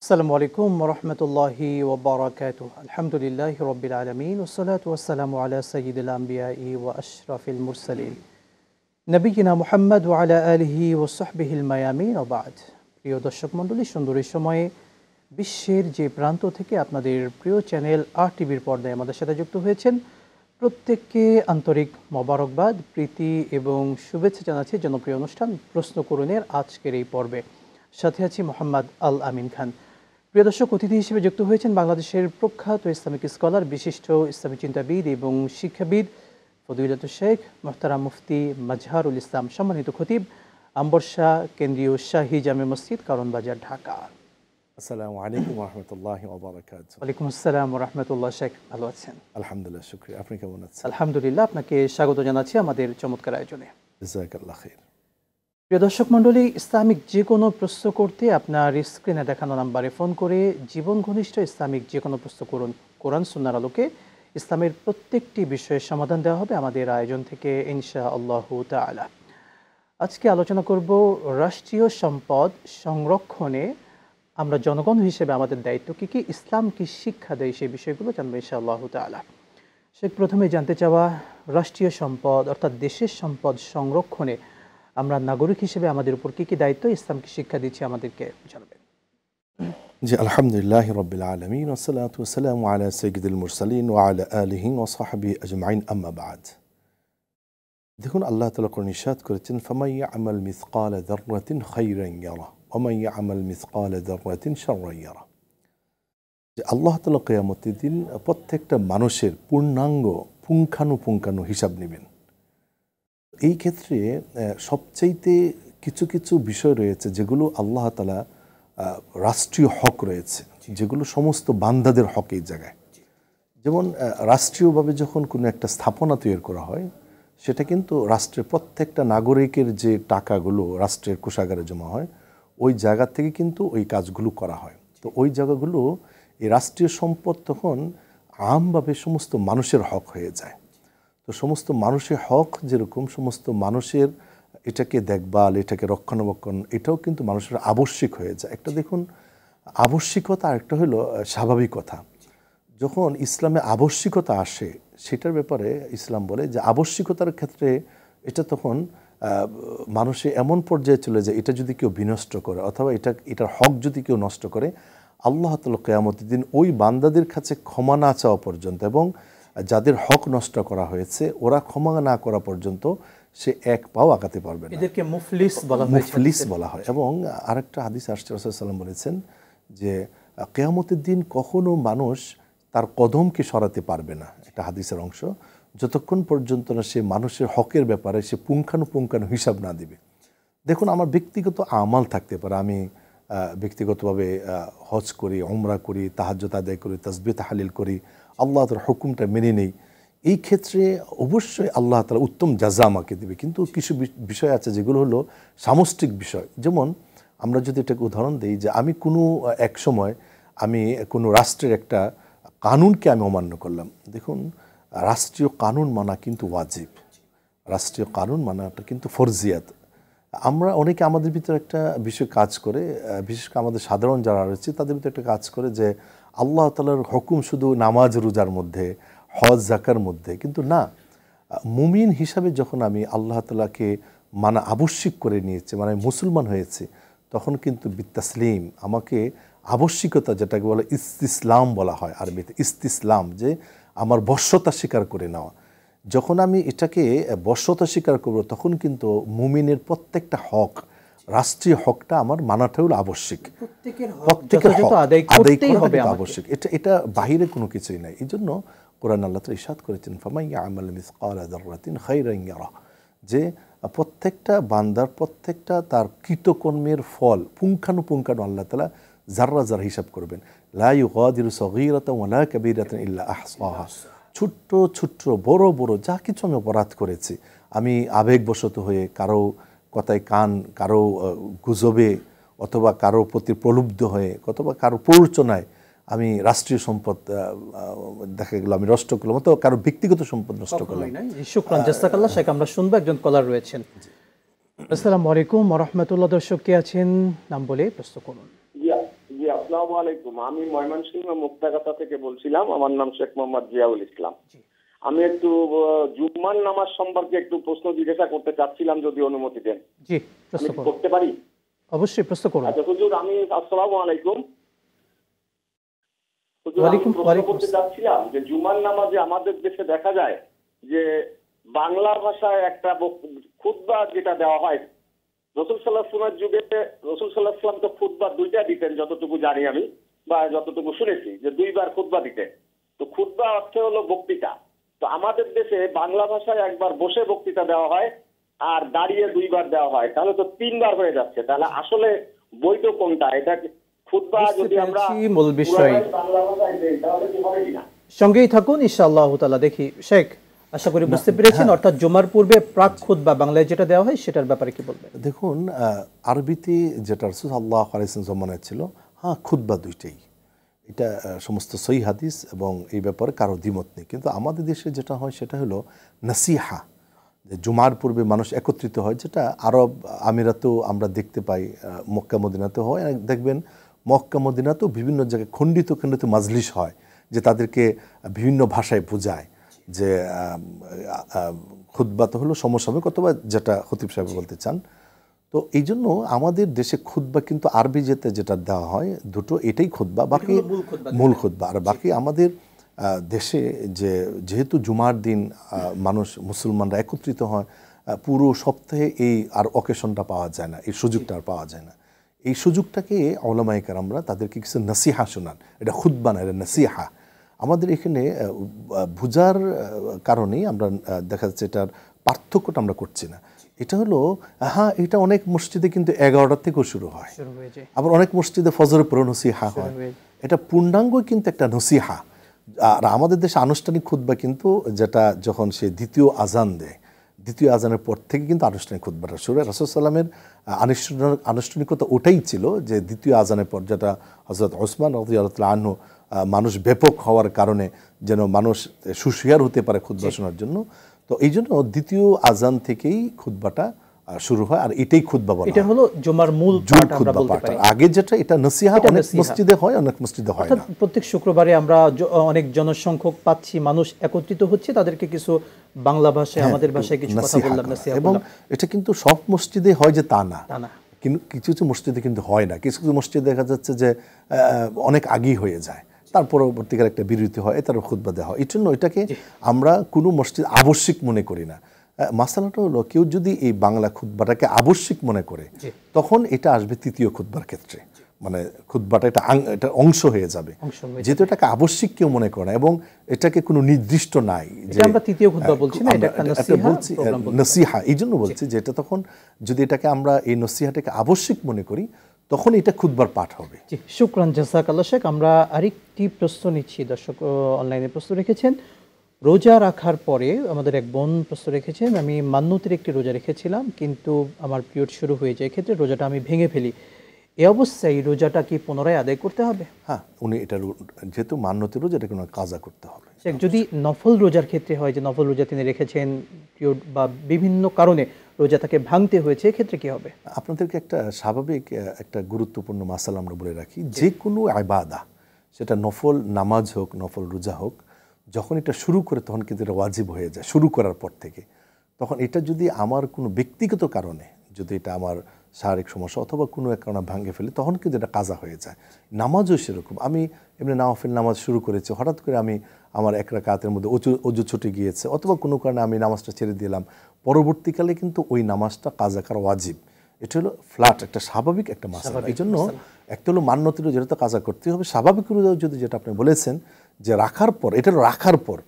আসসালামু আলাইকুম ওয়া রাহমাতুল্লাহি ওয়া বারাকাতুহু। আলহামদুলিল্লাহি রাব্বিল আলামিন ওয়াসসালাতু ওয়াসসালামু আলা সাইয়্যিদিল আমবিয়াই ওয়া আশরাফিল মুরসালিন নবিয়িনা মুহাম্মদ ওয়া আলা আলিহি ওয়া সাহবিহিল মায়ামিন ওয়া বা'দ। প্রিয় দর্শক মণ্ডলী, সুন্দর এই সময়ে বিশ্বের যে প্রান্ত থেকে আপনাদের প্রিয় চ্যানেল আর টিভির পর্দায় আমাদের সাথে যুক্ত হয়েছেন, প্রত্যেককে আন্তরিক মোবারকবাদ, প্রীতি এবং শুভেচ্ছা জানাচ্ছি জনপ্রিয় অনুষ্ঠান প্রশ্ন করুনের আজকের এই পর্বে। সাথে আছি মোহাম্মদ আল আমিন খান। প্রিয় দর্শক, অতিথি হিসেবে যুক্ত হয়েছেন বাংলাদেশের প্রখ্যাত ইসলামিক স্কলার, বিশিষ্ট ইসলামী চিন্তাবিদ এবং শিক্ষাবিদ ফদিলাতুল শেখ মোহতারাম মুফতি মাজহারুল ইসলাম, সম্মানিত খতিব, আম্বরশা কেন্দ্রীয় শাহী জামে মসজিদ, কারণ বাজার, ঢাকা। আসসালামু আলাইকুম ওয়া রাহমাতুল্লাহি ওয়া বারাকাতুহু। ওয়ালাইকুম আসসালাম ওয়া রাহমাতুল্লাহ। শেখ, ভালো আছেন? আলহামদুলিল্লাহ, শুকরিয়া। আপনি কেমন আছেন? আলহামদুলিল্লাহ, আপনাকে স্বাগত জানাচ্ছি আমাদের চমৎকার আয়োজনে। জাযাকাল্লাহ খাইর। প্রিয় দর্শক মণ্ডলী, ইসলামিক যে কোনো প্রশ্ন করতে আপনার স্ক্রিনে দেখানো নাম্বারে ফোন করে জীবন ঘনিষ্ঠ ইসলামিক যে কোনো প্রশ্ন করুন। কোরআন সুন্নাহর আলোকে ইসলামের প্রত্যেকটি বিষয়ের সমাধান দেওয়া হবে আমাদের আয়োজন থেকে ইনশাআল্লাহু তাআলা। আজকে আলোচনা করব রাষ্ট্রীয় সম্পদ সংরক্ষণে আমরা জনগণ হিসেবে আমাদের দায়িত্ব কী কী, ইসলাম কি শিক্ষা দেয়, সেই বিষয়গুলো জানবো ইনশাআল্লাহু তাআলা। সে প্রথমে জানতে চাওয়া, রাষ্ট্রীয় সম্পদ অর্থাৎ দেশের সম্পদ সংরক্ষণে আমরা নাগরিক হিসেবে আমাদের উপর কী কী দায়িত্ব ইসলাম কি শিক্ষা দিচ্ছে, আমাদেরকে জানাবেন। জি, আলহামদুলিল্লাহি রাব্বিল আলামিন ওয়াসসালাতু ওয়াসসালামু আলা সাইয়্যিদিল মুরসালিন ওয়া আলা আলিহি ওয়া সাহবিহি আজমাইন, আম্মা বা'দ। দেখুন, আল্লাহ তাআলা কোরআনে ইরশাদ করেছেন, ফামান ইয়া'মাল মিসকালা যাররাতিন খায়রান ইয়ারা ওয়া মান ইয়া'মাল মিসকালা যাররাতিন শাররান ইয়ারা। যে আল্লাহ তাআলা কিয়ামতের দিন প্রত্যেকটা মানুষের পূর্ণাঙ্গ পুঙ্খানুপুঙ্খানু হিসাব নেবেন। এই ক্ষেত্রে সবচাইতে কিছু কিছু বিষয় রয়েছে যেগুলো আল্লাহ তাআলা রাষ্ট্রীয় হক রয়েছে, যেগুলো সমস্ত বান্দাদের হক। এই জায়গায় যেমন রাষ্ট্রীয়ভাবে যখন কোনো একটা স্থাপনা তৈরি করা হয়, সেটা কিন্তু রাষ্ট্রের প্রত্যেকটা নাগরিকের যে টাকাগুলো রাষ্ট্রের কোষাগারে জমা হয়, ওই জায়গা থেকে কিন্তু ওই কাজগুলো করা হয়। তো ওই জায়গাগুলো, এই রাষ্ট্রীয় সম্পদ তখন আমভাবে সমস্ত মানুষের হক হয়ে যায়। তো সমস্ত মানুষের হক যেরকম, সমস্ত মানুষের এটাকে দেখভাল, এটাকে রক্ষণাবেক্ষণ, এটাও কিন্তু মানুষের আবশ্যিক হয়ে যায়। একটা দেখুন, আবশ্যিকতা, আরেকটা হলো স্বাভাবিকতা। যখন ইসলামে আবশ্যিকতা আসে, সেটার ব্যাপারে ইসলাম বলে যে আবশ্যিকতার ক্ষেত্রে এটা তখন মানুষে এমন পর্যায়ে চলে যায়, এটা যদি কেউ বিনষ্ট করে অথবা এটার হক যদি কেউ নষ্ট করে, আল্লাহ তাআলা কিয়ামতের দিন ওই বান্দাদের কাছে ক্ষমা না চাওয়া পর্যন্ত এবং যাদের হক নষ্ট করা হয়েছে ওরা ক্ষমা না করা পর্যন্ত সে এক পাও আগাতে পারবে না। এদেরকে মুফলিস বলা হয়। মুফলিস বলা হয়। এবং আরেকটা হাদিস আসছে, রাসূল সাল্লাল্লাহু আলাইহি ওয়াসাল্লাম বলেছেন যে কিয়ামতের দিন কখনো মানুষ তার কদমকে সরাতে পারবে না, একটা হাদিসের অংশ, যতক্ষণ পর্যন্ত না সে মানুষের হকের ব্যাপারে সে পুঙ্খানুপুঙ্খানু হিসাব না দিবে। দেখুন, আমার ব্যক্তিগত আমাল থাকতে পারে, আমি ব্যক্তিগতভাবে হজ করি, উমরা করি, তাহাজ্জুদ আদায় করি, তাসবিহ তাহলিল করি, আল্লাহ তাআলার হুকুমটা মেনে নেই। এই ক্ষেত্রে অবশ্যই আল্লাহ তাআলা উত্তম জাযা আমাকে দেবে। কিন্তু কিছু বিষয় আছে যেগুলো হলো সামষ্টিক বিষয়। যেমন আমরা যদি এটাকে উদাহরণ দিই, যে আমি কোনো এক সময় আমি কোনো রাষ্ট্রের একটা কানুনকে আমি অমান্য করলাম। দেখুন, রাষ্ট্রীয় কানুন মানা কিন্তু ওয়াজিব, রাষ্ট্রীয় কানুন মানাটা কিন্তু ফরজিয়াত। আমরা অনেকে আমাদের ভিতরে একটা বিষয় কাজ করে, বিশেষ করে আমাদের সাধারণ যারা রয়েছে তাদের ভিতরে একটা কাজ করে যে আল্লাহ তাআলার হুকুম শুধু নামাজ রোজার মধ্যে, হজ যাকার মধ্যে, কিন্তু না। মুমিন হিসাবে যখন আমি আল্লাহ তাআলাকে মানা আবশ্যিক করে নিয়েছি, মানে মুসলমান হয়েছে, তখন কিন্তু বিত্তাসলিম, আমাকে আবশ্যিকতা, যেটাকে বলে ইস্তিসলাম বলা হয় আরবিতে, ইস্তিসলাম, যে আমার বশ্যতা স্বীকার করে নেওয়া। যখন আমি এটাকে বশ্যতা স্বীকার করব, তখন কিন্তু মুমিনের প্রত্যেকটা হক, রাষ্ট্রীয় হকটা আমার মানাটা হলো আবশ্যিক। প্রত্যেকের হক আদায় করতেই হবে আবশ্যক। এটা বাহিরে কোনো কিছুই নাই। এই জন্য কোরআন আল্লাহ তাআলা ইরশাদ করেছেন, ফামান ইয়া'মাল মিসকালা যাররাতিন খায়রান ইয়ারা, যে প্রত্যেকটা বান্দার প্রত্যেকটা তার কৃতকর্মের ফল পুঙ্খানুপুঙ্খানু আল্লাহ তাআলা যাররা যারা হিসাব করবেন। লা ইউগাদিরু সগীরাতান ওয়ালা কাবীরাতান ইল্লা আহসাহা। ছোট্ট ছোট্ট বড় বড় যা কিছু আমি অপরাধ করেছি, আমি আবেগবশত হয়ে কারো কথায় কারো গুজবে অথবা কারো প্রতি প্রলুব্ধ হয়ে অথবা কারো প্ররোচনায় আমি রাষ্ট্রীয় সম্পদ দেখা গেল আমি নষ্ট করলাম, অথবা কারো ব্যক্তিগত সম্পদ নষ্ট করলাম। শুকরান, জাযাকাল্লাহ। শেখ, আমরা শুনবো, একজন কলার রয়েছেন। আসসালামু আলাইকুম ওয়া রাহমাতুল্লাহ। দর্শক কে আছেন, নাম বলে প্রশ্ন করুন। আসসালামু আলাইকুম। আমি ময়মনসিংহ মুক্তাগাছা থেকে বলছিলাম। আমার নাম শেখ মোহাম্মদ জিয়াউল ইসলাম। আমি একটু জুম্মার নামাজ সম্পর্কে একটু প্রশ্ন জিজ্ঞাসা করতে চাচ্ছিলাম, যদি অনুমতি দেন। জি, আমি প্রশ্ন কি করুন। করতে পারি? অবশ্যই প্রশ্ন করুন। আচ্ছা হুজুর, আসসালামু আলাইকুম। হুজুর, আমি প্রশ্ন ওয়ালাইকুম করতে আসসালাম। চাচ্ছিলাম যে জুমার নামাজে আমাদের দেশে দেখা যায় যে বাংলা ভাষায় একটা খুতবা যেটা দেওয়া হয়, রাসূল সাল্লাল্লাহু আলাইহি ওয়াসাল্লামের যুগে রাসূল সাল্লাল্লাহু আলাইহি ওয়াসাল্লাম তো খুতবা দুইটা দিতেন, যতটুকু জানি আমি বা যতটুকু শুনেছি, যে দুইবার খুতবা দিতেন। তো খুতবা অর্থে হলো বক্তৃতা। তো আমাদের দেশে বাংলা ভাষায় একবার বসে বক্তৃতা দেওয়া হয় আর দাঁড়িয়ে দুইবার দেওয়া হয়, তাহলে তো তিনবার হয়ে যাচ্ছে। তাহলে আসলে বৈধ কোনটা? এটা খুতবা বুঝতে যদি আমরা পেরেছি মূল বিষয়। পুরোটাই বাংলা ভাষায় দেই তাহলে কি হবে কিনা? সঙ্গেই থাকুন ইনশাআল্লাহ তাআলা। দেখি শেখ, আশা করি বুঝতে পেরেছেন, অর্থাৎ জুমার পূর্বে প্রাক খুতবা বাংলায় যেটা দেওয়া হয় সেটার ব্যাপারে কি বলবেন? দেখুন, আরবিতে যেটা রাসূল সাল্লাল্লাহু আলাইহি ওয়াসাল্লাম জমানায় ছিল, হ্যাঁ, খুতবা দুইটাই, এটা সমস্ত সহিহ হাদিস এবং এই ব্যাপারে কারো দ্বিমত নেই। কিন্তু আমাদের দেশে যেটা হয় সেটা হলো নাসিহা, যে জুমার পূর্বে মানুষ একত্রিত হয়, যেটা আরব আমিরাতেও আমরা দেখতে পাই, মক্কা মদিনাতেও হয়। দেখবেন মক্কা মদিনাতেও বিভিন্ন জায়গায় খণ্ডিত খণ্ডিত মাজলিস হয়, যে তাদেরকে বিভিন্ন ভাষায় বোঝায় যে খুতবা তো হলো সমসাময়িক অথবা যেটা খতিব সাহেব বলতে চান। তো এই জন্য আমাদের দেশে খুতবা কিন্তু আরবি যেটা দেওয়া হয় দুটো, এটাই খুতবা, বাকি মূল খুতবা। আর বাকি আমাদের দেশে যেহেতু জুমার দিন মানুষ মুসলমানরা একত্রিত হয়, পুরো সপ্তাহে এই আর অকেশনটা পাওয়া যায় না, এই সুযোগটা আর পাওয়া যায় না। এই সুযোগটাকে উলামায়ে কেরামরা তাদেরকে কিছু নসিহা শোনান। এটা খুতবা না, এটা নসিহা। আমাদের এখানে বুঝার কারণেই আমরা দেখা যাচ্ছে এটার পার্থক্যটা আমরা করছি না। এটা হলো, হ্যাঁ, এটা অনেক মসজিদে কিন্তু 11টার থেকেও শুরু হয়, আবার অনেক মসজিদে ফজরের পরে নসিহা হয়। এটা পূর্ণাঙ্গ কিন্তু একটা নসিহা। আর আমাদের দেশে আনুষ্ঠানিক খুতবা কিন্তু যেটা যখন সে দ্বিতীয় আজান দেয়, দ্বিতীয় আজানের পর থেকে কিন্তু আনুষ্ঠানিক খুতবাটা শুরু হয়। রাসূল সাল্লামের আনুষ্ঠানিকতা ওটাই ছিল যে দ্বিতীয় আজানের পর, যেটা হযরত ওসমান রাদিয়াল্লাহু আনহু মানুষ ব্যাপক হওয়ার কারণে যেন মানুষ সুশিয়ার হতে পারে খুতবা শোনার জন্য, তো এই জন্য দ্বিতীয় আজান থেকেই খুতবাটা শুরু হয়। আর এটাই খুতবা বলা হয়। এটা হলো জুমার মূল পাঠ আমরা বলতে পারি। আগে যেটা এটা নসিহা, অনেক মসজিদে হয়, অনেক মসজিদে হয় না। প্রত্যেক শুক্রবারে আমরা অনেক জনসংখ্যক পাচ্ছি, মানুষ একত্রিত হচ্ছে, তাদেরকে কিছু বাংলা ভাষায়, আমাদের ভাষায় কিছু কথা বললাম, নসিহা এবং করলাম। এটা কিন্তু সব মসজিদে হয় যে তা না, তা না। কিন্তু কিছু কিছু মসজিদে কিন্তু হয় না। কিছু কিছু মসজিদে দেখা যাচ্ছে যে অনেক আগেই হয়ে যায়, তার পরবর্তীকালে একটা বিরতি হয়, তার খুতবা দেওয়া হয়। এই জন্য এটাকে আমরা কোনো মসজিদ আবশ্যিক মনে করি না। মাসালাটা হলো, কেউ যদি এই বাংলা খুতবাটাকে আবশ্যিক মনে করে, তখন এটা আসবে তৃতীয় খুতবার ক্ষেত্রে, মানে খুতবাটা এটা অংশ হয়ে যাবে, যেহেতু এটাকে আবশ্যিক কেউ মনে করে না এবং এটাকে কোনো নির্দিষ্ট নাই যে আমরা তৃতীয় খুতবা বলছি না, এটা একটা নসিহা। এই জন্য বলছি যে এটা তখন যদি এটাকে আমরা এই নসিহাটাকে আবশ্যিক মনে করি, তখন এটা খুতবার পাঠ হবে। জি, শুকরান, জাযাকাল্লাহ শেখ। আমরা আরেকটি প্রশ্ন নিচ্ছি, দর্শক অনলাইনে প্রশ্ন রেখেছেন। রোজা রাখার পরে আমাদের এক বোন প্রশ্ন রেখেছেন, আমি মান্যতের একটি রোজা রেখেছিলাম, কিন্তু আমার পিরিয়ড শুরু হয়ে যায়, এক্ষেত্রে রোজাটা আমি ভেঙে ফেলি, এ অবস্থায় রোজাটা কি পুনরায় আদায় করতে হবে? হ্যাঁ, উনি এটা যেহেতু মান্যতের রোজা, এটা কোনো কাজা করতে হবে। যদি নফল রোজার ক্ষেত্রে হয়, যে নফল রোজা তিনি রেখেছেন, পিরিয়ড বা বিভিন্ন কারণে রোজা তাকে ভাঙতে হয়েছে, এক্ষেত্রে কি হবে? আপনাদেরকে একটা স্বাভাবিক একটা গুরুত্বপূর্ণ মাসালা আমরা বলে রাখি, যে কোনো ইবাদা, সেটা নফল নামাজ হোক, নফল রোজা হোক, যখন এটা শুরু করে তখন কিন্তু এটা ওয়াজিব হয়ে যায় শুরু করার পর থেকে। তখন এটা যদি আমার কোনো ব্যক্তিগত কারণে, যদি এটা আমার শারীরিক সমস্যা অথবা কোনো এক কারণে ভাঙে ফেলে, তখন কিন্তু এটা কাজা হয়ে যায়। নামাজও সেরকম। আমি এমনি নাওয়াফিল নামাজ শুরু করেছি, হঠাৎ করে আমি আমার এক রাকাতের মধ্যে অজু ছুটে গিয়েছে অথবা কোনো কারণে আমি নামাজটা ছেড়ে দিলাম, পরবর্তীকালে কিন্তু ওই নামাজটা কাজা করা ওয়াজিব। এটা হলো ফ্ল্যাট একটা স্বাভাবিক একটা মাসালা। এই জন্য একটা হলো মান্যতের যেটা তো কাজা করতে হবে। স্বাভাবিক যদি যেটা আপনি বলেছেন যে রাখার পর, এটা রাখার পর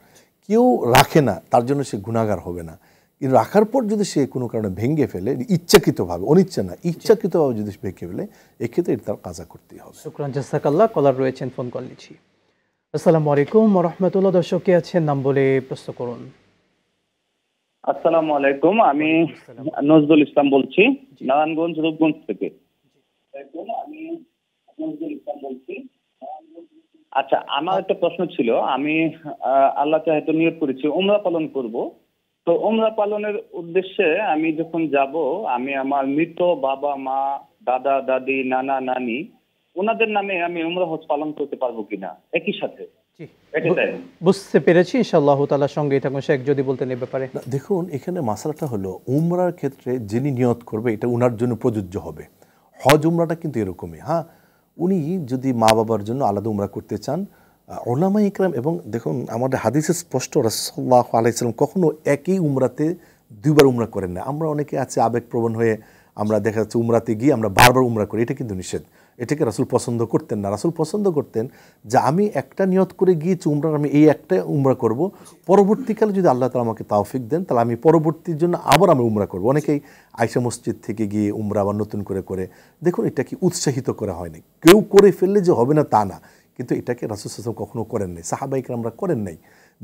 কেউ রাখে না তার জন্য সে গুনাহগার হবে না, কিন্তু রাখার পর যদি সে কোনো কারণে ভেঙে ফেলে, ইচ্ছাকৃতভাবে, অনিচ্ছা না, ইচ্ছাকৃতভাবে যদি ভেঙে ফেলে, এক্ষেত্রে এটা তার কাজা করতেই হবে। শুকরান, জাযাকাল্লাহ। কলার রয়েছেন, ফোন কল নিচ্ছি। আসসালামু আলাইকুম ওয়া রাহমাতুল্লাহ। দর্শক কে আছেন, নাম বলে প্রশ্ন করুন। আসসালামু আলাইকুম, আমি নজরুল ইসলাম বলছি, নারায়ণগঞ্জ রূপগঞ্জ থেকে। আচ্ছা, আমার একটা প্রশ্ন ছিল। আমি আল্লাহ চাহে তো নিয়ত করেছি উমরা পালন করব। তো উমরা পালনের উদ্দেশ্যে আমি যখন যাব, আমি আমার মৃত বাবা মা, দাদা দাদি, নানা নানি ওনাদের নামে আমি উমরা হজ পালন করতে পারবো কিনা একই সাথে? জি, এটাই। বুঝতে পেরেছি। ইনশাআল্লাহ তাআলা সঙ্গেই থাকুন শেখ, যদি বলতেন এই ব্যাপারে। না, দেখুন এখানে মাসালাটা হলো উমরার ক্ষেত্রে যিনি নিয়ত করবে এটা উনার জন্য প্রযোজ্য হবে। হজ উমরাটা কিন্তু এরকমই। হ্যাঁ, উনি যদি মা বাবার জন্য আলাদা উমরা করতে চান, ওলামা ইকরাম, এবং দেখুন আমাদের হাদিসে স্পষ্ট রাসূলুল্লাহ আলাইহিস সাল্লাম কখনো একই উমরাতে দুইবার উমরা করেন না। আমরা অনেকে আছে আবেগপ্রবণ হয়ে আমরা দেখা যাচ্ছে উমরাতে গিয়ে আমরা বারবার উমরা করি, এটা কিন্তু নিষেধ। এটাকে রাসূল পছন্দ করতেন না। রাসূল পছন্দ করতেন যে আমি একটা নিয়ত করে গিয়েছি উমরা, আমি এই একটা উমরা করব, পরবর্তীকালে যদি আল্লাহ তাআলা আমাকে তাওফিক দেন তাহলে আমি পরবর্তীর জন্য আবার আমি উমরা করব। অনেকেই আয়েশা মসজিদ থেকে গিয়ে উমরা আবার নতুন করে করে, দেখুন এটা কি উৎসাহিত করা হয়নি। কেউ করে ফেললে যে হবে না তা না, কিন্তু এটাকে রাসূল সাল্লাল্লাহু আলাইহি ওয়াসাল্লাম কখনো করেন নাই, সাহাবায়ে কেরামরা করেন নাই।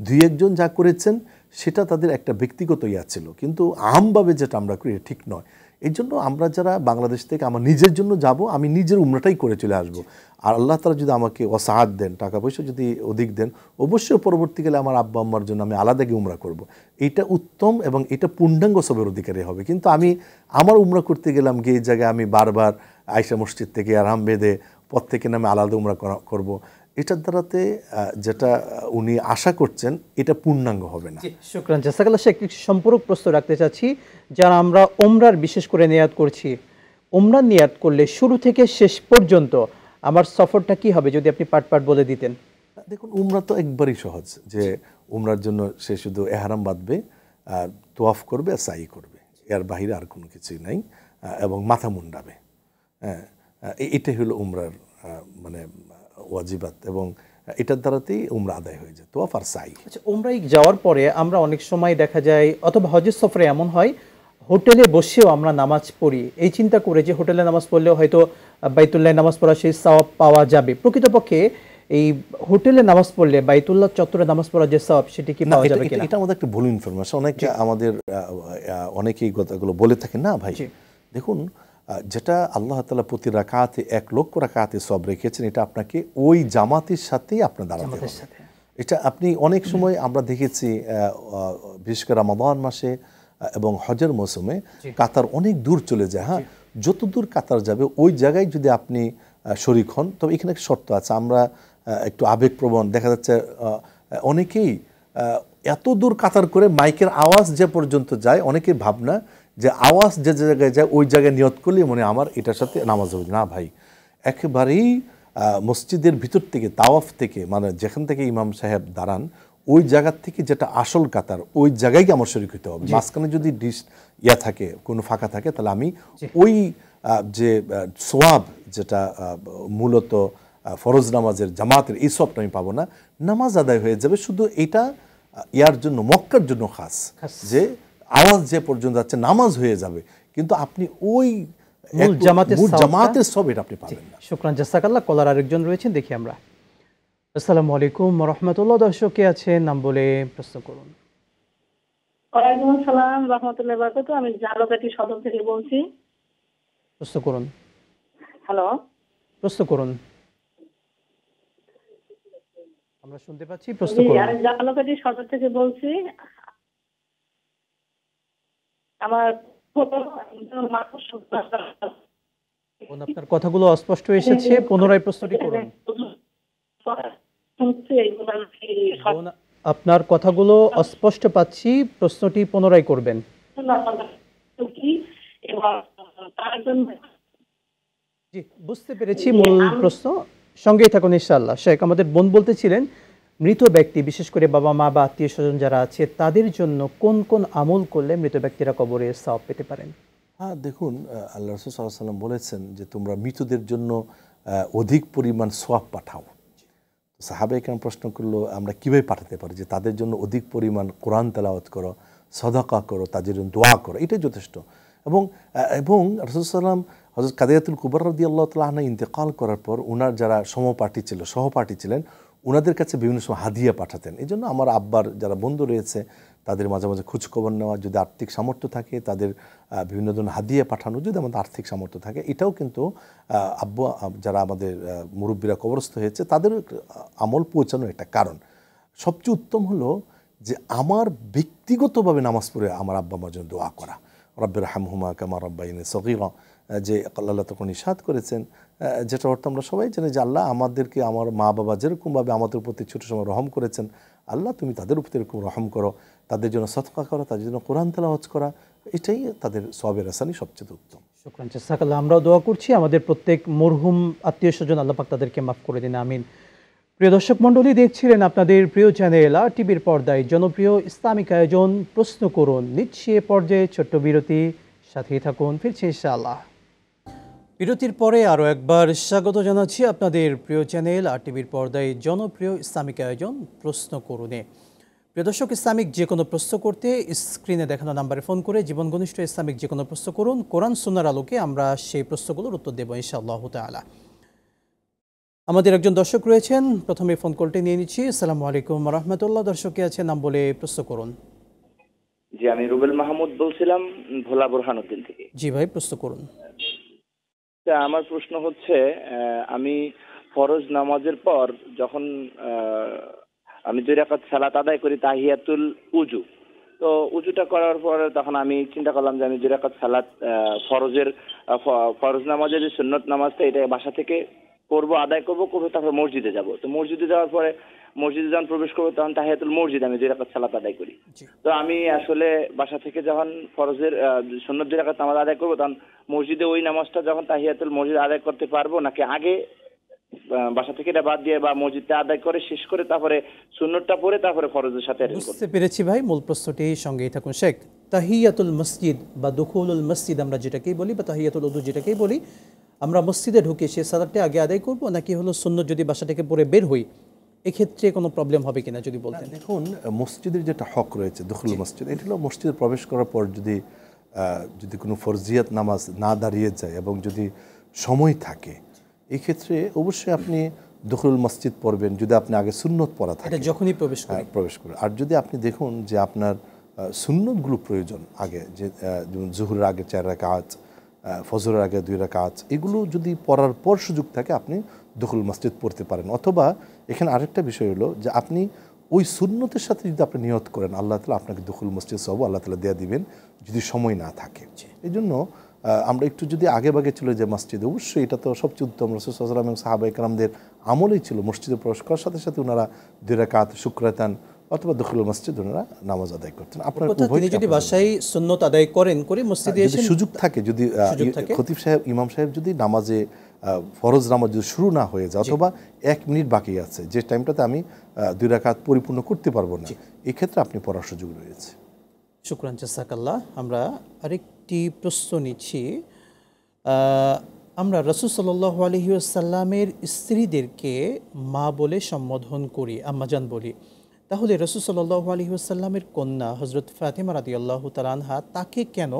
দুই একজন যা করেছেন সেটা তাদের একটা ব্যক্তিগত ইয়া ছিল, কিন্তু আমভাবে যেটা আমরা করি ঠিক নয়। এই জন্য আমরা যারা বাংলাদেশ থেকে আমার নিজের জন্য যাব, আমি নিজের উমরাটাই করে চলে আসব। আর আল্লাহ তাআলা যদি আমাকে ওয়াসাআত দেন, টাকা পয়সা যদি অধিক দেন, অবশ্যই পরবর্তীকালে আমার আব্বা আম্মার জন্য আমি আলাদা গিয়ে উমরা করব। এইটা উত্তম এবং এটা পূর্ণাঙ্গ সবের অধিকারী হবে। কিন্তু আমি আমার উমরা করতে গেলাম গিয়ে এই জায়গায় আমি বারবার আয়েশা মসজিদ থেকে আরাম বেঁধে পথ থেকে নামে আলাদা উমরা করব, এটার দ্বারাতে যেটা উনি আশা করছেন এটা পূর্ণাঙ্গ হবে না। শুকরান, জাযাকাল্লাহ শেখ। সম্পূরক প্রশ্ন রাখতে চাচ্ছি, যারা আমরা ওমরার বিশেষ করে নিয়াত করছি, ওমরার নিয়াত করলে শুরু থেকে শেষ পর্যন্ত আমার সফরটা কি হবে, যদি আপনি পার্ট পার্ট বলে দিতেন। দেখুন উমরা তো একবারই সহজ, যে উমরার জন্য সে শুধু এহরাম বাঁধবে, তোয়াফ করবে আর সাই করবে, এর বাহিরে আর কোনো কিছুই নাই, এবং মাথা মুন্ডাবে। হ্যাঁ, এটাই হলো উমরার মানে ওয়াজিবাত, এবং এটার দ্বারাতেই উমরা আদায় হয়ে যায়, তোয়াফ আর সাই। আচ্ছা, উমরায় যাওয়ার পরে আমরা অনেক সময় দেখা যায়, অথবা হজের সফরে এমন হয় হোটেলে বসেও আমরা নামাজ পড়ি, এই চিন্তা করে যে হোটেলে নামাজ পড়লেও হয়তো বাইতুল্লাহ নামাজ পড়া সেই সওয়াব পাওয়া যাবে। প্রকৃতপক্ষে এই হোটেলে নামাজ পড়লে বাইতুল্লাহ চত্বরে নামাজ পড়া যে সওয়াব, সেটি কি পাওয়া যাবে কিনা? এটা আমাদের একটা ভুল ইনফরমেশন। অনেকে আমাদের অনেকেই কথাগুলো বলে থাকেন না ভাই। দেখুন, যেটা আল্লাহ তাআলা প্রতি রাকাতে 1 লক্ষ রাকাতে সওয়াব রেখেছেন, এটা আপনাকে ওই জামাতের সাথেই আপনার দাঁড়াতে হবে। এটা আপনি অনেক সময় আমরা দেখেছি, বিশেষ করে রমাদান মাসে এবং হজের মৌসুমে কাতার অনেক দূর চলে যায়। হ্যাঁ, যত দূর কাতার যাবে ওই জায়গায় যদি আপনি শরীক হন, তবে এখানে একটা শর্ত আছে। আমরা একটু আবেগপ্রবণ, দেখা যাচ্ছে অনেকেই এত দূর কাতার করে মাইকের আওয়াজ যে পর্যন্ত যায়, অনেকের ভাবনা যে আওয়াজ যে জায়গায় যায় ওই জায়গায় নিয়ত করলে মনে আমার এটার সাথে নামাজ হবে না। ভাই, একেবারেই মসজিদের ভিতর থেকে, তাওয়াফ থেকে, মানে যেখান থেকে ইমাম সাহেব দাঁড়ান ওই জায়গার থেকে যেটা আসল কাতার, ওই জায়গায় আমার শরীক হতে হবে। মাঝখানে যদি ইয়া থাকে, কোনো ফাঁকা থাকে, তাহলে আমি ওই যে সোয়াব, যেটা মূলত ফরজ নামাজের জামাতের, এই সবটা আমি পাবো না, নামাজ আদায় হয়ে যাবে। শুধু এটা ইয়ার জন্য, মক্কার জন্য খাস, যে আওয়াজ যে পর্যন্ত যাচ্ছে নামাজ হয়ে যাবে, কিন্তু আপনি ওই জামাতের সব এটা আপনি পাবেন না। শুকরান, জাযাকাল্লাহ। কলার আরেকজন রয়েছেন, দেখি আমরা। আসসালামু আলাইকুম ওয়া রাহমাতুল্লাহ। দর্শক কে আছেন, নাম বলে প্রশ্ন করুন। ওয়ালাইকুম আসসালাম ওয়া রাহমাতুল্লাহি ওয়া বারাকাতুহু। আমি ঝালকাঠি সদর থেকে বলছি। প্রশ্ন করুন। হ্যালো, প্রশ্ন করুন, আমরা শুনতে পাচ্ছি। প্রশ্ন করুন। আমি ঝালকাঠি সদর থেকে বলছি। আমার আপনার কথাগুলো অস্পষ্ট এসেছে, পুনরায় প্রশ্নটি করুন। আপনার কথাগুলো অস্পষ্ট পাচ্ছি, প্রশ্নটি পুনরায় করবেন। জি, বুঝতে পেরেছি মূল প্রশ্ন। সঙ্গেই থাকুন ইনশাআল্লাহ। শেখ, আমাদের বোন বলতেছিলেন, মৃত ব্যক্তি, বিশেষ করে বাবা মা বা আত্মীয় স্বজন যারা আছে, তাদের জন্য কোন কোন আমল করলে মৃত ব্যক্তিরা কবরে সওয়াব পেতে পারেন? হ্যাঁ, দেখুন আল্লাহ রাসূল সাল্লাল্লাহু আলাইহি ওয়াসাল্লাম বলেছেন যে তোমরা মৃতদের জন্য অধিক পরিমাণ সওয়াব পাঠাও। সাহাবায়ে কেরাম প্রশ্ন করলো, আমরা কীভাবে পাঠাতে পারি? যে তাদের জন্য অধিক পরিমাণ কোরআন তেলাওয়াত করো, সদাকা করো, তাদের জন্য দোয়া করো, এটাই যথেষ্ট। এবং রাসূল সাল্লাল্লাহু আলাইহি ওয়াসাল্লাম হযরত কাদিয়াতুল কুবরা রাদিয়াল্লাহু তাআলা আনহা ইন্তেকাল করার পর ওনার যারা সহপাঠী ছিলেন, ওনাদের কাছে বিভিন্ন সময় হাদিয়া পাঠাতেন। এই জন্য আমার আব্বার যারা বন্ধু রয়েছে তাদের মাঝে মাঝে খোঁজখবর নেওয়া, যদি আর্থিক সামর্থ্য থাকে তাদের বিভিন্ন ধরনের হাদিয়া পাঠানো, যদি আমাদের আর্থিক সামর্থ্য থাকে, এটাও কিন্তু আব্বু যারা আমাদের মুরব্বীরা কবরস্থ হয়েছে তাদের আমল পৌঁছানোর একটা কারণ। সবচেয়ে উত্তম হলো যে আমার ব্যক্তিগতভাবে নামাজ পড়ে আমার আব্বা আমার জন্য দোয়া করা, রব্বির হামহুমা কামা রাব্বায়ানি সগীরা, যে আল্লাহ তখন ইরশাদ করেছেন যেটা অর্থ আমরা সবাই জানি যে আল্লাহ আমাদেরকে আমার মা বাবা যেরকমভাবে আমাদের প্রতি ছোট সময় রহম করেছেন, আল্লাহ তুমি তাদের উপর এরকম রহম করো, তাদের জন্য সদকা করা, তাদের জন্য কোরআন তেলাওয়াত করা, এটাই তাদের সওয়াবের আসানি সবচেয়ে উত্তম। শুকরান জাযাকাল্লাহ। আমরাও দোয়া করছি আমাদের প্রত্যেক মরহুম আত্মীয় স্বজন আল্লাহ পাক তাদেরকে মাফ করে দিন, আমিন। প্রিয় দর্শক মণ্ডলী, দেখছিলেন আপনাদের প্রিয় চ্যানেল আর টিভির পর্দায় জনপ্রিয় ইসলামিক আয়োজন প্রশ্ন করুন। নিচ্ছি এ পর্যায়ে ছোট্ট বিরতি, সাথেই থাকুন, ফিরছি ইনশাআল্লাহ। বিরতির পরে আরও একবার স্বাগত জানাচ্ছি আপনাদের প্রিয় চ্যানেল আর টিভির পর্দায় জনপ্রিয় ইসলামিক আয়োজন প্রশ্ন করুনে। প্রিয় দর্শক, ইসলামিক যে কোনো প্রশ্ন করতে স্ক্রিনে দেখানো নাম্বারে ফোন করে জীবন ঘনিষ্ঠ ইসলামিক যে কোনো প্রশ্ন করুন। কোরআন সুন্নাহর আলোকে আমরা সেই প্রশ্নগুলোর উত্তর দেব ইনশাআল্লাহ তাআলা। আমাদের একজন দর্শক রয়েছেন, প্রথমে ফোন কলটি নিয়ে নিচ্ছি। আসসালামু আলাইকুম ওয়া রাহমাতুল্লাহ। দর্শকে আছে, নাম বলে প্রশ্ন করুন। জি, আমি রুবেল মাহমুদ বলছিলাম ভোলা বোরহানুদ্দিন থেকে। জি ভাই, প্রশ্ন করুন। আমার প্রশ্ন হচ্ছে, আমি ফরজ নামাজের পর যখন আমি 2 রাকাত সালাত আদায় করি তাহিয়াতুল উজু, তো উজুটা করার পর তখন আমি চিন্তা করলাম যে আমি 2 রাকাত সালাত ফরজ নামাজের যে সুন্নত নামাজটা এটা বাসা থেকে করবো, আদায় করবো, তারপর মসজিদে যাব। তো মসজিদে যাওয়ার পরে মসজিদে যখন প্রবেশ করবো তখন তাহিয়াতুল মসজিদ আমি 2 রাকাত সালাত আদায় করি। তো আমি আসলে বাসা থেকে যখন ফরজের সুন্নত 2 রাকাত নামাজ আদায় করবো তখন মসজিদে ওই নামাজটা যখন তাহিয়াতুল মসজিদ আদায় করতে পারবো, নাকি আগে বাসা থেকে এটা বাদ দিয়ে বা মসজিদে আদায় করে শেষ করে তারপরে সুন্নতটা পড়ে তারপরে ফরজের সাথে? বুঝতে পেরেছি ভাই, মূল প্রশ্নটি সঙ্গেই থাকুন। শেখ, তাহিয়াতুল মসজিদ বা দুখুলুল মসজিদ আমরা যেটাকেই বলি, বা তাহিয়াতুল উযু যেটাকেই বলি, আমরা মসজিদে ঢুকে সে সালাতটা আগে আদায় করব, নাকি হলো সুন্নত যদি বাসা থেকে পড়ে বের হই এক্ষেত্রে কোনো প্রবলেম হবে কিনা যদি বলতেন। দেখুন, মসজিদের যেটা হক রয়েছে দুখুল মসজিদ, এটা হলো মসজিদে প্রবেশ করার পর যদি কোনো ফরজিয়াত নামাজ না দাঁড়িয়ে যায় এবং যদি সময় থাকে, এই ক্ষেত্রে অবশ্যই আপনি দুখুল মসজিদ পড়বেন যদি আপনি আগে সুন্নত পড়া থাকে, যখনই প্রবেশ করে। আর যদি আপনি দেখুন যে আপনার সুন্নতগুলো প্রয়োজন আগে, যে যেমন জোহরের আগে 4 রাকাত, ফজরের আগে 2 রাকাত, এগুলো যদি পড়ার পর সুযোগ থাকে আপনি দুখুল মসজিদ পড়তে পারেন। অথবা এখানে আরেকটা বিষয় হলো যে আপনি ওই সুন্নতের সাথে যদি আপনি নিয়ত করেন, আল্লাহ তাআলা আপনাকে দুখুল মসজিদ সব আল্লাহ তাআলা দেয়া দিবেন যদি সময় না থাকে। এই জন্য আমরা একটু যদি আগে ভাগে চলে যাই মসজিদে, অবশ্যই এটা তো সবচেয়ে উত্তম। রাসূল সাল্লাল্লাহু আলাইহি ওয়াসাল্লাম এবং সাহাবায়ে কেরামদের আমলেই ছিল মসজিদে প্রবেশ করার সাথে সাথে ওনারা 2 রাকাত শুকরাতান অথবা দুখুল মসজিদ ওনারা নামাজ আদায় করতেন। আপনার তিনি যদি বাসায় সুন্নত আদায় করেন করে মসজিদে এসে সুযোগ থাকে, যদি খতিব সাহেব ইমাম সাহেব যদি নামাজে ফরজ নামাজ যদি শুরু না হয়ে যায় অথবা 1 মিনিট বাকি আছে, যে টাইমটাতে আমি 2 রাকাত পরিপূর্ণ করতে পারবো না, এই ক্ষেত্রে আপনি পড়ার সুযোগ রয়েছে। শুকরান জাযাকাল্লাহ। আমরা আরেকটি প্রশ্ন নিচ্ছি। আমরা রাসূল সাল্লাল্লাহু আলাইহি ওয়াসাল্লামের স্ত্রীদেরকে মা বলে সম্বোধন করি, আম্মাজান বলি, তাহলে রাসূল সাল্লাল্লাহু আলাইহি ওয়াসাল্লামের কন্যা হযরত ফাতেমা রাদিয়াল্লাহু তাআলা আনহা, তাকে কেন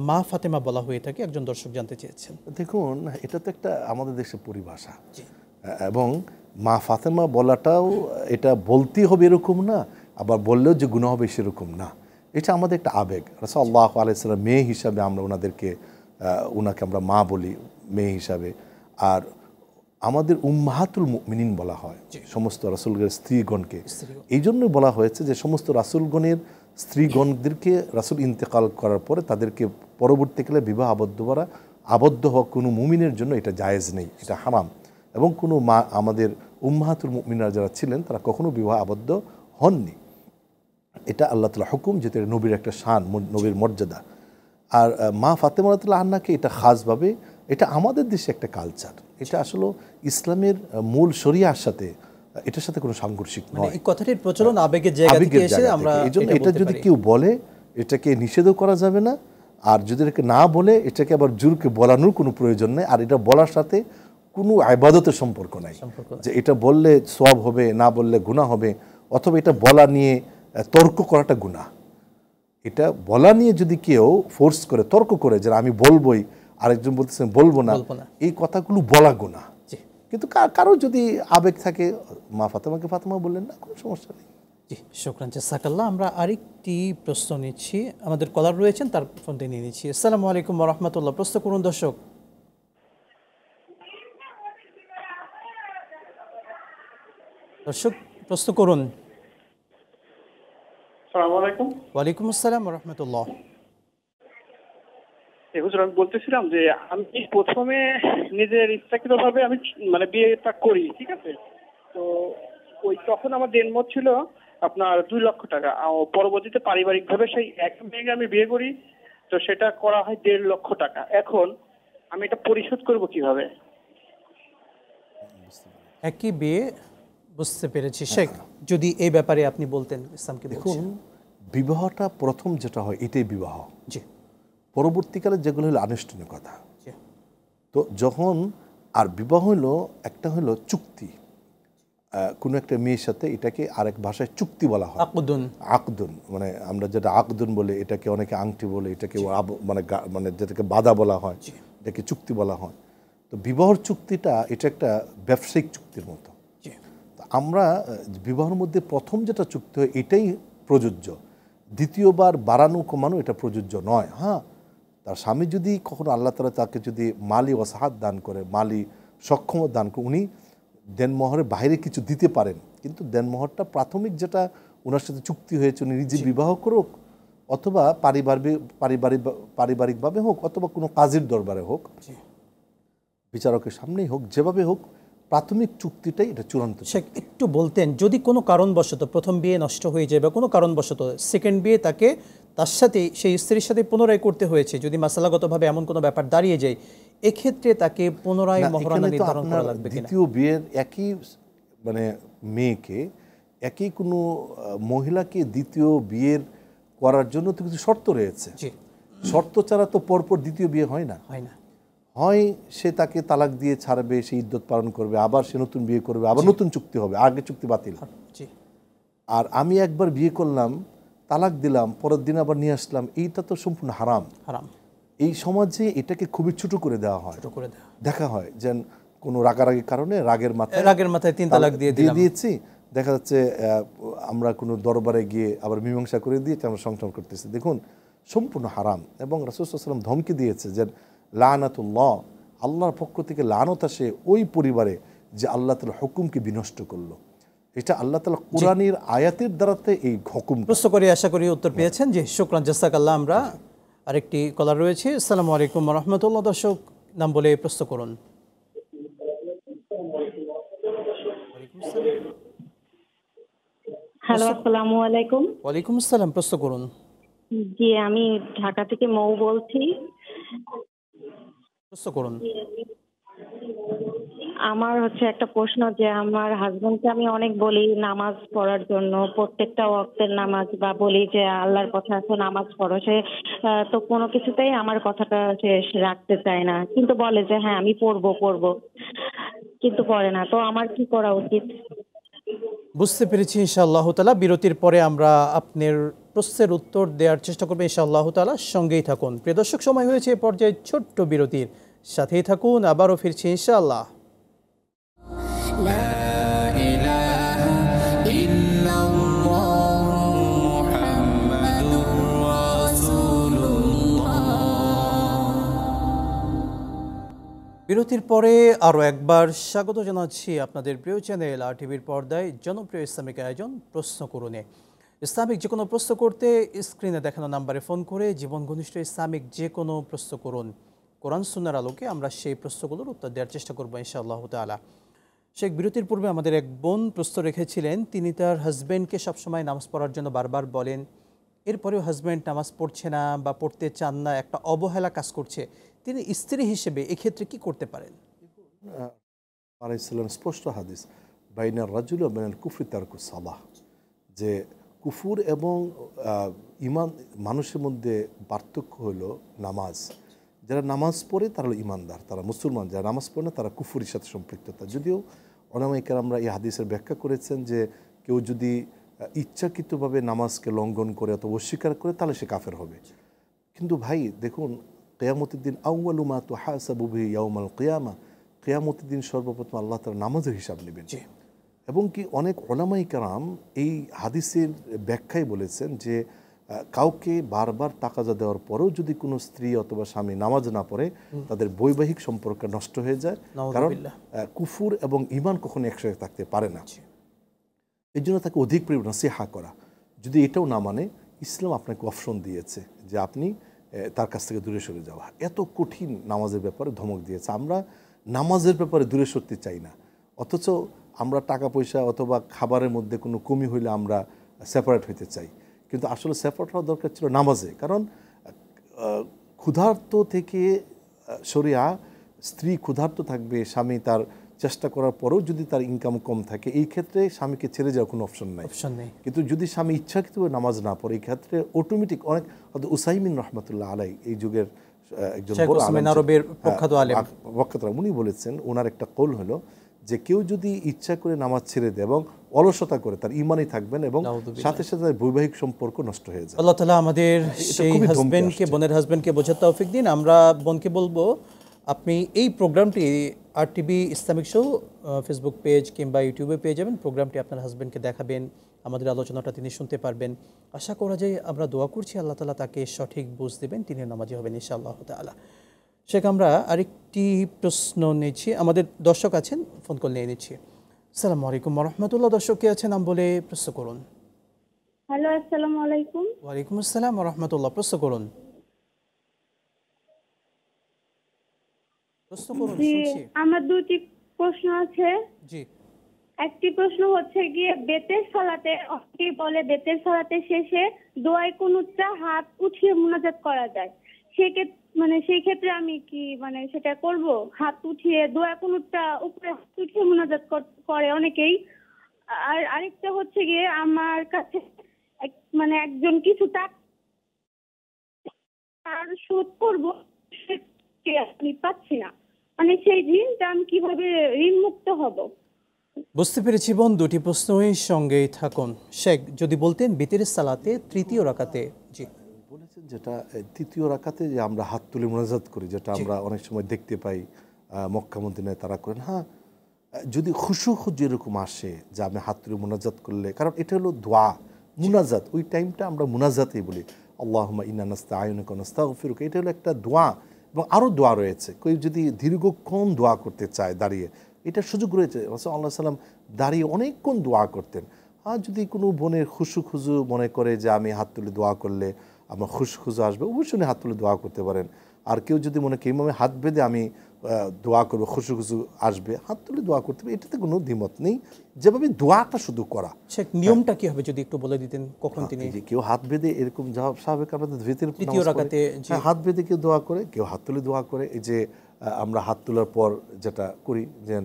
মা ফাতেমা বলা হয়ে থাকে? একজন দর্শক জানতে চেয়েছেন। দেখুন, এটা তো একটা আমাদের দেশের পরিভাষা, এবং মা ফাতেমা বলাটাও এটা বলতেই হবে এরকম না, আবার বললেও যে গুনাহ হবে সেরকম না। এটা আমাদের একটা আবেগ। রাসূলুল্লাহ সাল্লাল্লাহু আলাইহি ওয়াসাল্লাম মেয়ে হিসাবে আমরা ওনাকে আমরা মা বলি মেয়ে হিসাবে। আর আমাদের উম্মাহাতুল মুমিনিন বলা হয় সমস্ত রাসূলগণের স্ত্রীগণকে। এই জন্যই বলা হয়েছে যে সমস্ত রাসূলগণের স্ত্রীগণদেরকে রাসূল ইন্তেকাল করার পরে তাদেরকে পরবর্তীকালে বিবাহ আবদ্ধ হওয়া কোনো মুমিনের জন্য এটা জায়েজ নেই, এটা হারাম। এবং কোনো মা, আমাদের উম্মাহাতুল মুমিনরা যারা ছিলেন তারা কখনো বিবাহ আবদ্ধ হননি। এটা আল্লাহ তাআলা হুকুম, যেটা নবীর একটা শান, নবীর মর্যাদা। আর মা ফাতেমা রাদিয়াল্লাহু আনহাকে এটা খাসভাবে, এটা আমাদের দেশে একটা কালচার, এটা আসলে ইসলামের মূল শরিয়ার সাথে এটার সাথে কোনো সাংঘর্ষিক নয়। এই কথাটির প্রচলন আবেগের জায়গা থেকে এসে আমরা এইজন্য এটা যদি কেউ বলে এটাকে নিষেধও করা যাবে না, আর যদি এটাকে না বলে এটাকে আবার জোরকে বলানোর কোনো প্রয়োজন নেই। আর এটা বলার সাথে কোনো ইবাদতের সম্পর্ক নাই, যে এটা বললে সওয়াব হবে, না বললে গুনাহ হবে, অথবা এটা বলা নিয়ে তর্ক করাটা গুনাহ। এটা বলা নিয়ে যদি কেউ ফোর্স করে তর্ক করে যে আমি বলবোই, আরেকজন বলতেছেন বলবো না, এই কথাগুলো বলা গুনাহ। কিন্তু কারো যদি আবেগ থাকে, মা ফাতেমাকে ফাতেমা বললেন না, কোনো সমস্যা নেই। জি, শুকরান জাযাকাল্লাহ। আমরা আরেকটি প্রশ্ন নিচ্ছি, আমাদের কলার রয়েছেন, তার ফোনটি নিয়ে নিচ্ছি। আসসালামু আলাইকুম ওয়া রাহমাতুল্লাহ। প্রশ্ন করুন দর্শক। প্রশ্ন করুন। আসসালামু আলাইকুম। ওয়ালাইকুম আসসালাম ওয়া রাহমাতুল্লাহ। হুজুর আমি বলতেছিলাম যে আমি প্রথমে নিজের ইচ্ছাকৃতভাবে আমি মানে বিয়েটা করি, ঠিক আছে। তো ওই তখন আমার দেনমোট ছিল আপনার 2 লক্ষ টাকা। পরবর্তীতে পারিবারিকভাবে সেই এক মেয়েকে আমি বিয়ে করি, তো সেটা করা হয় 1.5 লক্ষ টাকা। এখন আমি এটা পরিশোধ করব কিভাবে? একই বিয়ে, বুঝতে পেরেছি। শেখ, যদি এই ব্যাপারে আপনি বলতেন ইসলামকে। দেখুন, বিবাহটা প্রথম যেটা হয় এটাই বিবাহ। জি। পরবর্তীকালে যেগুলো হলো আনুষ্ঠানিকতা। জি। তো যখন আর বিবাহ হলো একটা হলো চুক্তি, কোনো একটা মেয়ের সাথে, এটাকে আরেক ভাষায় চুক্তি বলা হয়। আকদুন। আকদুন মানে আমরা যেটা আকদুন বলে, এটাকে অনেকে আংটি বলে, এটাকে মানে মানে যেটাকে বাধা বলা হয়, এটাকে চুক্তি বলা হয়। তো বিবাহর চুক্তিটা এটা একটা ব্যবসায়িক চুক্তির মতো। তো আমরা বিবাহের মধ্যে প্রথম যেটা চুক্তি হয় এটাই প্রযোজ্য, দ্বিতীয়বার বাড়ানো কমানো এটা প্রযোজ্য নয়। হ্যাঁ, তার স্বামী যদি কখনো আল্লাহ তাআলা তাকে যদি মালি ওয়াসাহাত দান করে, মালি সক্ষমতা দান করে, উনি দেনমোহরের বাইরে কিছু দিতে পারেন, কিন্তু দেনমোহরটা প্রাথমিক যেটা ওনার সাথে চুক্তি হয়েছে, উনি নিজে বিবাহ করুক অথবা পারিবারিকভাবে হোক অথবা কোনো কাজীর দরবারে হোক, বিচারকের সামনেই হোক, যেভাবে হোক, প্রাথমিক চুক্তিটাই এটা চূড়ান্ত। শেখ, একটু বলতেন, যদি কোনো কারণবশত প্রথম বিয়ে নষ্ট হয়ে যায় বা কোনো কারণবশত সেকেন্ড বিয়ে তাকে তার সাথে সেই স্ত্রীর সাথে পুনরায় করতে হয়েছে, যদি মাসালাগতভাবে এমন কোনো ব্যাপার দাঁড়িয়ে যায়, এক্ষেত্রে তাকে পুনরায় মহরানা নির্ধারণ করা লাগবে কিনা? দ্বিতীয় বিয়ের একই মানে মেয়েকে, একই কোনো মহিলাকে দ্বিতীয় বিয়ের করার জন্য তো কিছু শর্ত রয়েছে। শর্ত ছাড়া তো পরপর দ্বিতীয় বিয়ে হয় না। হয় সে তাকে তালাক দিয়ে ছাড়বে, সে ইদ্যত পালন করবে, আবার সে নতুন বিয়ে করবে, আবার নতুন চুক্তি হবে, আগে চুক্তি বাতিল। আর আমি একবার বিয়ে করলাম, তালাক দিলাম, পরের দিন আবার নিয়ে আসলাম, এইটা তো সম্পূর্ণ হারাম। এই সমাজে এটাকে খুবই ছোট করে দেওয়া হয়, দেখা হয় যেন কোনো রাগারাগির কারণে রাগের মাথায় 3 তালাক দিয়ে দিয়েছি। দেখা যাচ্ছে আমরা কোনো দরবারে গিয়ে আবার মীমাংসা করে দিয়েছি, আমরা সংসার করতেছি। দেখুন, সম্পূর্ণ হারাম। এবং রাসূল সাল্লাল্লাহু আলাইহি ওয়াসাল্লাম ধমকি দিয়েছে যে লানাতুল্লাহ, আল্লাহর পক্ষ থেকে লানত আসে ওই পরিবারে যে আল্লাহ তাআলা হুকুমকে বিনষ্ট করলো। এটা আল্লাহ তাআলা কোরআনের আয়াতের দ্বারাতে এই হুকুম। প্রশ্ন করে আশা করি উত্তর পেয়েছেন। জি, শুকরান, জাযাকাল্লাহ। আমরা আরেকটি কলার রয়েছে। আসসালামু আলাইকুম ওয়া রাহমাতুল্লাহ। দর্শক, নাম বলে প্রশ্ন করুন। হ্যালো, আসসালামু আলাইকুম। ওয়ালাইকুম আসসালাম, প্রশ্ন করুন। জি, আমি ঢাকা থেকে মৌ বলছি। প্রশ্ন করুন। আমার একটা প্রশ্ন, যে আমার হাজবেন্ডকে আমি অনেক বলি নামাজ পড়ার জন্য, প্রত্যেকটা ওয়াক্তের নামাজ, বা বলি যে আল্লাহর কথা আছে নামাজ পড়ো, সে তো কোনো কিছুতেই আমার কথাটা সে রাখতে চায় না, কিন্তু বলে যে হ্যাঁ আমি পড়বো, কিন্তু পড়ে না। তো আমার কি করা উচিত? বুঝতে পেরেছি ইনশাআল্লাহ তাআলা। বিরতির পরে আমরা আপনার প্রশ্নের উত্তর দেওয়ার চেষ্টা করব ইনশাআল্লাহ তাআলা। সঙ্গেই থাকুন। প্রিয় দর্শক, সময় হয়েছে এই পর্যায়ে ছোট্ট বিরতির, সাথেই থাকুন। আবারও ফিরছি ইনশাআল্লাহ। বিরতির পরে আরও একবার স্বাগত জানাচ্ছি আপনাদের প্রিয় চ্যানেল আর টিভির পর্দায় জনপ্রিয় ইসলামিক আয়োজন প্রশ্ন করুনে। ইসলামিক যে কোনো প্রশ্ন করতে স্ক্রিনে দেখানো নাম্বারে ফোন করে জীবন ঘনিষ্ঠ ইসলামিক যে কোনো প্রশ্ন করুন। কোরআন সুন্নাহর আলোকে আমরা সেই প্রশ্নগুলোর উত্তর দেওয়ার চেষ্টা করবো ইনশাআল্লাহ তাআলা। শেখ, বিরতির পূর্বে আমাদের এক বোন প্রশ্ন রেখেছিলেন, তিনি তার হাজব্যান্ডকে সবসময় নামাজ পড়ার জন্য বারবার বলেন, এরপরেও হাজব্যান্ড নামাজ পড়ছে না বা পড়তে চান না, একটা অবহেলা কাজ করছে, তিনি স্ত্রী হিসেবে এক্ষেত্রে কি করতে পারেন? স্পষ্ট হাদিস, বাইনার রাজুল ওয়া বাইনাল কুফরি তারকুস সালাহ, যে কুফুর এবং ঈমান মানুষের মধ্যে পার্থক্য হলো নামাজ। যারা নামাজ পড়ে তারা হলো ঈমানদার, তারা মুসলমান। যারা নামাজ পড়ে না তারা কুফুরের সাথে সম্পৃক্ততা। যদিও ওলামায়ে কেরামরা এই হাদিসের ব্যাখ্যা করেছেন যে কেউ যদি ইচ্ছাকৃতভাবে নামাজকে লঙ্ঘন করে অথবা অস্বীকার করে তাহলে সে কাফের হবে। কিন্তু ভাই দেখুন, কিয়ামতের দিন আউয়ালু মা তুহাসাবু বিহি ইয়াউমাল কিয়ামা, কিয়ামতের দিন সর্বপ্রথম আল্লাহ তাআলা নামাজের হিসাব নেবেন। এবং কি অনেক ওলামায়ে কেরাম এই হাদিসের ব্যাখ্যায় বলেছেন যে কাউকে বারবার তাকাজা দেওয়ার পরেও যদি কোনো স্ত্রী অথবা স্বামী নামাজ না পড়ে তাদের বৈবাহিক সম্পর্ক নষ্ট হয়ে যায়, কারণ কুফুর এবং ঈমান কখনো একসাথে থাকতে পারে না। এই জন্য তাকে অধিক পরিমাণে নসিহা করা। যদি এটাও না মানে, ইসলাম আপনাকে অপশন দিয়েছে যে আপনি তার কাছ থেকে দূরে সরে যাওয়া। এত কঠিন নামাজের ব্যাপারে ধমক দিয়েছে। আমরা নামাজের ব্যাপারে দূরে সরতে চাই না, অথচ আমরা টাকা পয়সা অথবা খাবারের মধ্যে কোনো কমি হইলে আমরা সেপারেট হইতে চাই, কিন্তু আসলে সেপারেট হওয়া দরকার ছিল নামাজে। কারণ ক্ষুধার্ত থেকে শরিয়া, স্ত্রী ক্ষুধার্ত থাকবে, স্বামী তার চেষ্টা করার পরেও যদি তার ইনকাম কম থাকে, এই ক্ষেত্রে স্বামীকে ছেড়ে যাওয়ার কোনো অপশন নাই। কিন্তু যদি স্বামী ইচ্ছাকৃতভাবে নামাজ না পড়ে, এই ক্ষেত্রে অটোমেটিক অনেক, উসাইমিন রহমতুল্লাহ আলাই এই যুগের একজন প্রখ্যাত উনি বলেছেন, ওনার একটা কৌল হলো যে কেউ যদি ইচ্ছা করে নামাজ ছেড়ে দেয় এবং অলসতা করে, তার ইমানই থাকবেন এবং সাথে সাথে বৈবাহিক সম্পর্ক নষ্ট হয়ে যায়। আল্লাহ তাআলা আমাদের সেই হাজবেন্ডকে, বোনের হাজবেন্ডকে বোঝার তৌফিক দিন। আমরা বোনকে বলবো, আপনি এই প্রোগ্রামটি RTV Islamic show Facebook page কিংবা ইউটিউবে পেয়ে যাবেন। প্রোগ্রামটি আপনার হাজবেন্ডকে দেখাবেন, আমাদের আলোচনাটা তিনি শুনতে পারবেন। আশা করা যায়, আমরা দোয়া করছি আল্লাহ তাআলা তাকে সঠিক বুঝ দেবেন, তিনি নামাজি হবেন ইনশাআল্লাহ তাআলা। শেখ, আমরা আরেকটি প্রশ্ন নিচ্ছি, আমাদের দর্শক আছেন, ফোন কল নিয়ে নিচ্ছি। আসসালামু আলাইকুম ওয়া রাহমাতুল্লাহ। দর্শক কে আছেন নাম বলে প্রশ্ন করুন। হ্যালো, আসসালামু আলাইকুম। ওয়া আলাইকুম আসসালাম ওয়া রাহমাতুল্লাহ। প্রশ্ন করুন। আমার দুটি প্রশ্ন আছে। জি। একটি প্রশ্ন হচ্ছে গিয়ে বেতের সালাতে, অনেকেই বলে বেতের সালাতে শেষে দোয়ায়ে কুনুতটা হাত উঠিয়ে মুনাজাত করা যায়, সেই ক্ষেত্রে আমি কি সেটা করব? হাত উঠিয়ে দোয়ায়ে কুনুতটা উপরে হাত উঠিয়ে মুনাজাত করে অনেকেই। আর আরেকটা হচ্ছে গিয়ে আমার কাছে একজন কিছু টাকা আর শোধ করব, আমি পাচ্ছি না, সেই ঋণটা আমি কিভাবে ঋণ মুক্ত হব? বুঝতে পেরেছি বোন, দুটি প্রশ্নই সঙ্গেই থাকুন। শেখ, যদি বলতেন বেতের সালাতে তৃতীয় রাকাতে। জি, বলেছেন যেটা তৃতীয় রাকাতে যে আমরা হাত তুলে মুনাজাত করি, যেটা আমরা অনেক সময় দেখতে পাই মক্কা মদিনায় তারা করেন। হ্যাঁ, যদি খুশু যেরকম আসে যে আমি হাত তুলে মুনাজাত করলে, কারণ এটা হলো দোয়া মুনাজাত, ওই টাইমটা আমরা মুনাজাতেই বলি আল্লাহুম্মা ইন্না নাস্তাঈনুকা ওয়া নাস্তাগফিরুকা, এটা হলো একটা দোয়া। এবং আরও দোয়া রয়েছে, কেউ যদি দীর্ঘক্ষণ দোয়া করতে চায় দাঁড়িয়ে, এটার সুযোগ রয়েছে। রাসূলুল্লাহ সাল্লাল্লাহু আলাইহি ওয়াসাল্লাম দাঁড়িয়ে অনেকক্ষণ দোয়া করতেন। আর যদি কোনো বোনের খুশু মনে করে যে আমি হাত তুলে দোয়া করলে আমার খুশু আসবে, অবশ্যই হাত তুলে দোয়া করতে পারেন। আর কেউ যদি মনে করে ইমামে হাত বেঁধে আমি দোয়া করবো, খুশু আসবে, হাত তুলে দোয়া করতে হবে, এটাতে কোনো দ্বিমত নেই। যেভাবে দোয়াটা শুধু করা, নিয়মটা কি হবে যদি একটু বলে দিতেন? কখন তিনি কেউ হাত বেঁধে এরকম স্বাভাবিক আমাদের হাত বেঁধে কেউ দোয়া করে, কেউ হাত তুলে দোয়া করে। এই যে আমরা হাত তোলার পর যেটা করি, যে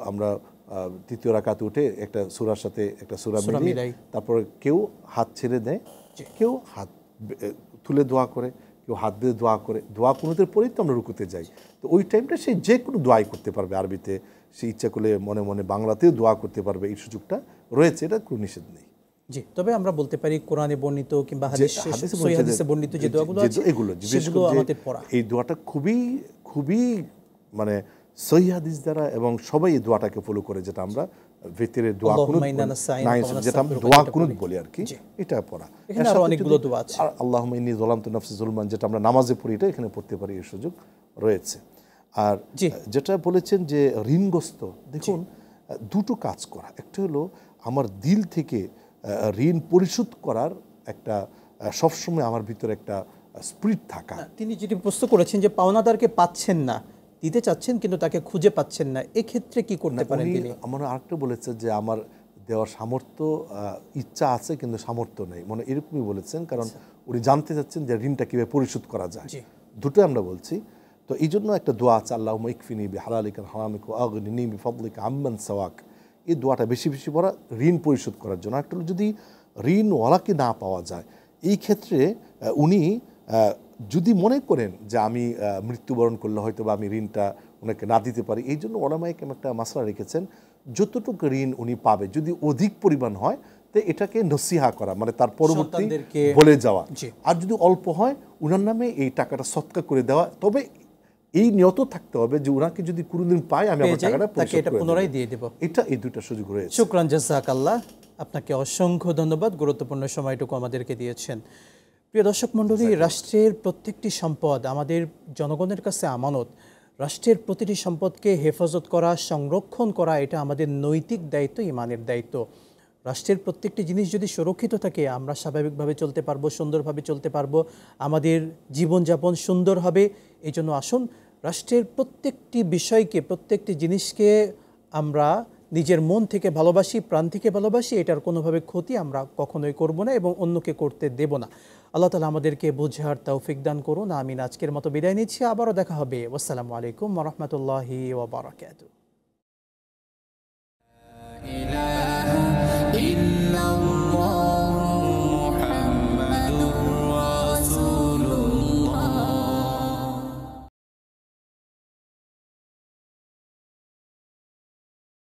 আমরা তৃতীয় রাকাতে উঠে একটা সূরার সাথে একটা সূরা মিলাই, তারপরে কেউ হাত ছেড়ে দেয়, কেউ হাত তুলে দোয়া করে, কেউ হাত বেঁধে দোয়া করে। দোয়া কুনুতের পরেই তো আমরা রুকুতে যাই। তো ওই টাইমটা সে যে কোনো দোয়াই করতে পারবে, আরবিতে সে ইচ্ছা করলে মনে মনে বাংলাতেও দোয়া করতে পারবে, এই সুযোগটা রয়েছে, এটা কোনো নিষেধ নেই। জি, তবে আমরা বলতে পারি কোরআনে বর্ণিত কিংবা হাদিসে বর্ণিত যে দোয়াগুলো আছে, এগুলো আমাদের পড়া, এই দোয়াটা খুবই খুবই সহিহ হাদিস দ্বারা, এবং সবাই এই দোয়াটাকে ফলো করে, যেটা আমরা ভিতরে দোয়া কুনুত, যেটা আমরা দোয়া কুনুত বলি আর কি, এটা পড়া। এখানে আরো অনেকগুলো দোয়া আছে। আর আল্লাহুম্মা ইন্নী যালামতু নাফসি যুলমান, যেটা আমরা নামাজে পড়ি, এটা এখানে পড়তে পারি, এর সুযোগ রয়েছে। আর যেটা বলেছেন যে ঋণগ্রস্ত, দেখুন দুটো কাজ করা, একটা হলো আমার দিল থেকে ঋণ পরিশোধ করার একটা সবসময় আমার ভিতরে একটা স্পিরিট থাকা। তিনি যেটি প্রশ্ন করেছেন যে পাওনাদারকে পাচ্ছেন না, দিতে চাচ্ছেন কিন্তু তাকে খুঁজে পাচ্ছেন না, এক্ষেত্রে কি করতে পারেন তিনি? আমার আরেকটা বলেছে যে আমার দেওয়ার সামর্থ্য, ইচ্ছা আছে কিন্তু সামর্থ্য নেই, এরকমই বলেছেন। কারণ উনি জানতে চাচ্ছেন যে ঋণটা কীভাবে পরিশোধ করা যায়। দুটোই আমরা বলছি। তো এই জন্য একটা দোয়া আছে, আল্লাহুম্মা ইকফিনি বিহালালিকা হারামিকা ওয়া আগনিনি বিফাদলিকা আম্মান সাওয়াক। এই দোয়াটা বেশি বেশি পড়া ঋণ পরিশোধ করার জন্য। একটা যদি ঋণওয়ালাকে না পাওয়া যায়, এই ক্ষেত্রে উনি যদি মনে করেন যে আমি মৃত্যুবরণ করলে হয়তো বা আমি ঋণটা ওনাকে না দিতে পারি, এই জন্য ওলামায়ে কেরাম একটা মাসলা রেখেছেন, যতটুকু ঋণ উনি পাবে যদি অধিক পরিমাণ হয়, তো এটাকে নসিহা করা, তার পরবর্তী বলে যাওয়া। আর যদি অল্প হয়, উনার নামে এই টাকাটা সৎকার করে দেওয়া। তবে এই নিয়ত থাকতে হবে যে উনাকে যদি কোনোদিন পাই, আমি আমার টাকাটা পুনরায় দিয়ে দেব। এই দুইটা সুযোগ রয়েছে। শুকরান, জাযাকাল্লাহ, আপনাকে অসংখ্য ধন্যবাদ, গুরুত্বপূর্ণ সময়টুকু আমাদেরকে দিয়েছেন। প্রিয় দর্শক মণ্ডলী, রাষ্ট্রের প্রত্যেকটি সম্পদ আমাদের জনগণের কাছে আমানত। রাষ্ট্রের প্রতিটি সম্পদকে হেফাজত করা, সংরক্ষণ করা, এটা আমাদের নৈতিক দায়িত্ব, ইমানের দায়িত্ব। রাষ্ট্রের প্রত্যেকটি জিনিস যদি সুরক্ষিত থাকে আমরা স্বাভাবিকভাবে চলতে পারবো, সুন্দরভাবে চলতে পারবো, আমাদের জীবনযাপন সুন্দর হবে। এই জন্য আসুন রাষ্ট্রের প্রত্যেকটি বিষয়কে, প্রত্যেকটি জিনিসকে আমরা নিজের মন থেকে ভালোবাসি, প্রাণ থেকে ভালোবাসি। এটার কোনোভাবে ক্ষতি আমরা কখনোই করব না এবং অন্যকে করতে দেব না। আল্লাহ তাআলা আমাদেরকে বোঝার তৌফিক দান করুন। আমিন। আজকের মতো বিদায় নিচ্ছি, আবারও দেখা হবে। আসসালামু আলাইকুম ওয়া রাহমাতুল্লাহি ওয়া বারাকাতুহু।